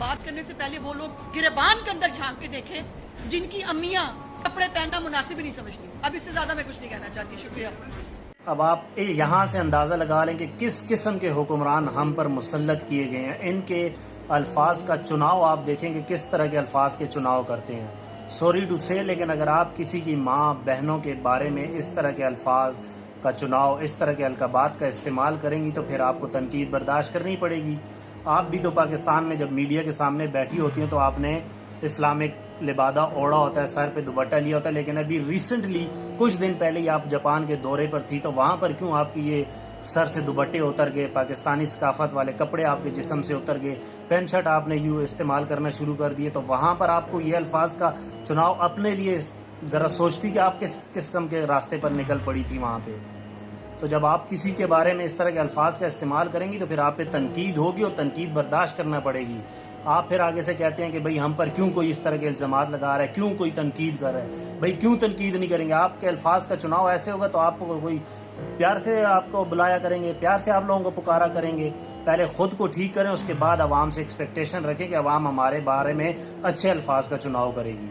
बात करने से पहले वो लोग गिरबान के अंदर झांक के देखें जिनकी अम्मियां कपड़े पहनना मुनासिब ही नहीं समझती। अब इससे ज्यादा मैं कुछ नहीं कहना चाहती। शुक्रिया। अब आप यहाँ से अंदाज़ा लगा लें कि किस किस्म के हुक्मरान हम पर मुसल्लत किए गए हैं। इनके अल्फाज का चुनाव आप देखें कि किस तरह के अल्फाज के चुनाव करते हैं। सॉरी टू से, लेकिन अगर आप किसी की माँ बहनों के बारे में इस तरह के अल्फाज का चुनाव, इस तरह के अलकाबात का इस्तेमाल करेंगी तो फिर आपको तनकीद बर्दाश्त करनी पड़ेगी। आप भी तो पाकिस्तान में जब मीडिया के सामने बैठी होती हैं तो आपने इस्लामिक लिबादा ओढ़ा होता है, सर पे दुपट्टा लिया होता है, लेकिन अभी रिसेंटली कुछ दिन पहले ही आप जापान के दौरे पर थी तो वहाँ पर क्यों आपकी ये सर से दुपट्टे उतर गए, पाकिस्तानी सकाफत वाले कपड़े आपके जिस्म से उतर गए, पैंट शर्ट आपने यूँ इस्तेमाल करना शुरू कर दिए, तो वहाँ पर आपको ये अल्फाज का चुनाव अपने लिए ज़रा सोचती कि आप किस किस्म के रास्ते पर निकल पड़ी थी वहाँ पे। तो जब आप किसी के बारे में इस तरह के अल्फाज का इस्तेमाल करेंगी तो फिर आप पे तनकीद होगी और तनकीद बर्दाश्त करना पड़ेगी। आप फिर आगे से कहते हैं कि भाई हम पर क्यों कोई इस तरह के इल्ज़ामात लगा रहा है, क्यों कोई तनकीद कर रहा है। भाई क्यों तनकीद नहीं करेंगे? आपके अल्फाज का चुनाव ऐसे होगा तो आपको कोई प्यार से आपको बुलाया करेंगे, प्यार से आप लोगों को पुकारा करेंगे। पहले ख़ुद को ठीक करें, उसके बाद आवाम से एक्सपेक्टेशन रखें कि आवाम हमारे बारे में अच्छे अल्फाज का चुनाव करेगी।